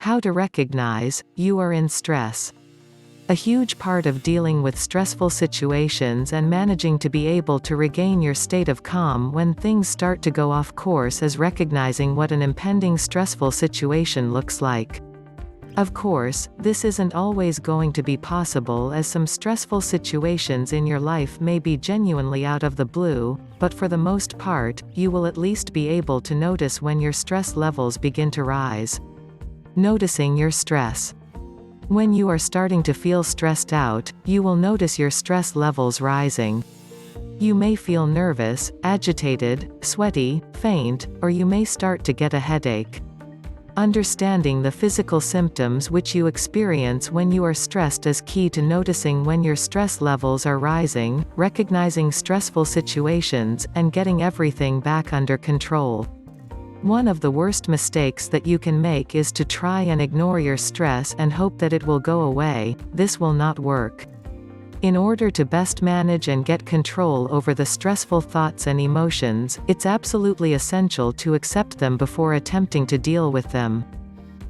How to recognize you are in stress. A huge part of dealing with stressful situations and managing to be able to regain your state of calm when things start to go off course is recognizing what an impending stressful situation looks like. Of course, this isn't always going to be possible, as some stressful situations in your life may be genuinely out of the blue, but for the most part, you will at least be able to notice when your stress levels begin to rise. Noticing your stress. When you are starting to feel stressed out, you will notice your stress levels rising. You may feel nervous, agitated, sweaty, faint, or you may start to get a headache. Understanding the physical symptoms which you experience when you are stressed is key to noticing when your stress levels are rising, recognizing stressful situations, and getting everything back under control. One of the worst mistakes that you can make is to try and ignore your stress and hope that it will go away. This will not work. In order to best manage and get control over the stressful thoughts and emotions, it's absolutely essential to accept them before attempting to deal with them.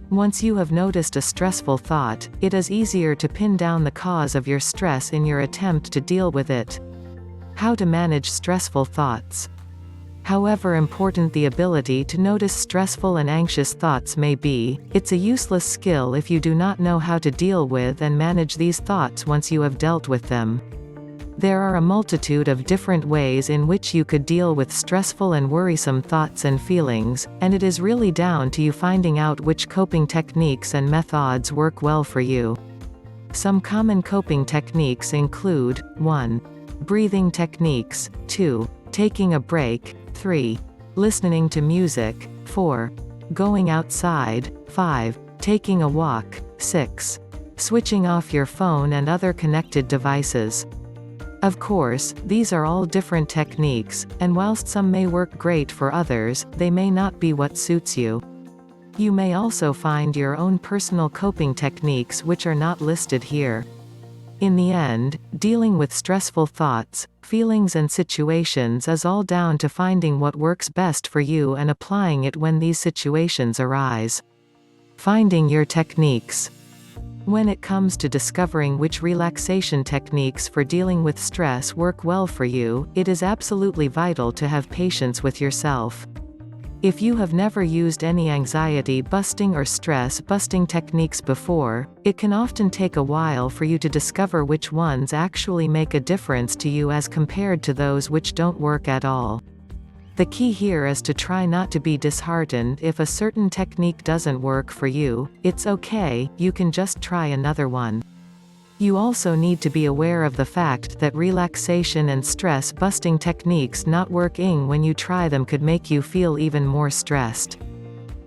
Once you have noticed a stressful thought, it is easier to pin down the cause of your stress in your attempt to deal with it. How to manage stressful thoughts. However important the ability to notice stressful and anxious thoughts may be, it's a useless skill if you do not know how to deal with and manage these thoughts once you have dealt with them. There are a multitude of different ways in which you could deal with stressful and worrisome thoughts and feelings, and it is really down to you finding out which coping techniques and methods work well for you. Some common coping techniques include: 1. Breathing techniques. 2. Taking a break. 3. Listening to music. 4. Going outside. 5. Taking a walk. 6. Switching off your phone and other connected devices. Of course, these are all different techniques, and whilst some may work great for others, they may not be what suits you. You may also find your own personal coping techniques which are not listed here. In the end, dealing with stressful thoughts, feelings and situations is all down to finding what works best for you and applying it when these situations arise. Finding your techniques. When it comes to discovering which relaxation techniques for dealing with stress work well for you, it is absolutely vital to have patience with yourself. If you have never used any anxiety-busting or stress-busting techniques before, it can often take a while for you to discover which ones actually make a difference to you as compared to those which don't work at all. The key here is to try not to be disheartened if a certain technique doesn't work for you. It's okay, you can just try another one. You also need to be aware of the fact that relaxation and stress-busting techniques not working when you try them could make you feel even more stressed.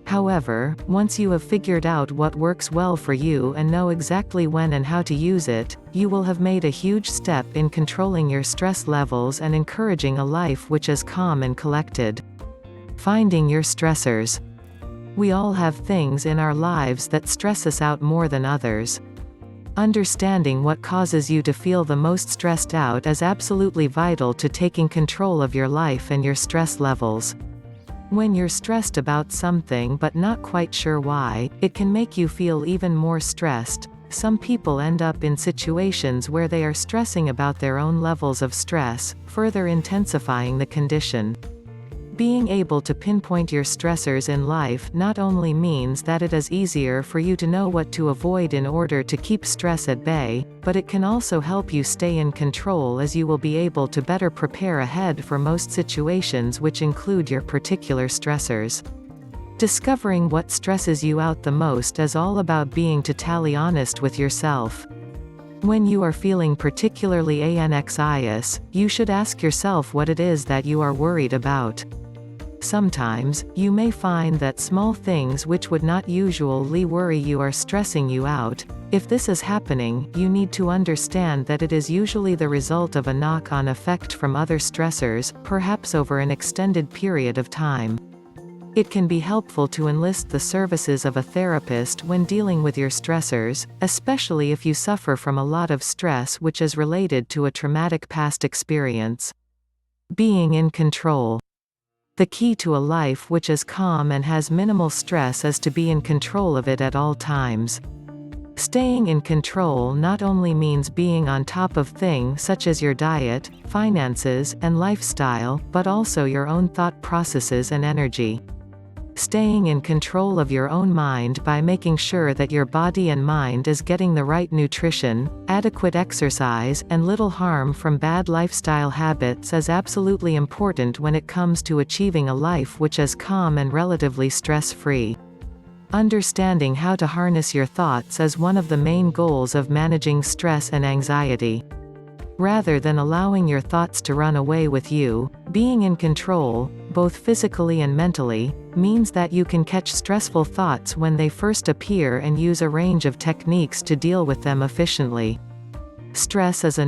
However, once you have figured out what works well for you and know exactly when and how to use it, you will have made a huge step in controlling your stress levels and encouraging a life which is calm and collected. Finding your stressors. We all have things in our lives that stress us out more than others. Understanding what causes you to feel the most stressed out is absolutely vital to taking control of your life and your stress levels. When you're stressed about something but not quite sure why, it can make you feel even more stressed. Some people end up in situations where they are stressing about their own levels of stress, further intensifying the condition. Being able to pinpoint your stressors in life not only means that it is easier for you to know what to avoid in order to keep stress at bay, but it can also help you stay in control, as you will be able to better prepare ahead for most situations which include your particular stressors. Discovering what stresses you out the most is all about being totally honest with yourself. When you are feeling particularly anxious, you should ask yourself what it is that you are worried about. Sometimes, you may find that small things which would not usually worry you are stressing you out. If this is happening, you need to understand that it is usually the result of a knock-on effect from other stressors, perhaps over an extended period of time. It can be helpful to enlist the services of a therapist when dealing with your stressors, especially if you suffer from a lot of stress which is related to a traumatic past experience. Being in control. The key to a life which is calm and has minimal stress is to be in control of it at all times. Staying in control not only means being on top of things such as your diet, finances, and lifestyle, but also your own thought processes and energy. Staying in control of your own mind by making sure that your body and mind is getting the right nutrition, adequate exercise, and little harm from bad lifestyle habits is absolutely important when it comes to achieving a life which is calm and relatively stress-free. Understanding how to harness your thoughts is one of the main goals of managing stress and anxiety. Rather than allowing your thoughts to run away with you, being in control, both physically and mentally, means that you can catch stressful thoughts when they first appear and use a range of techniques to deal with them efficiently. Stress is a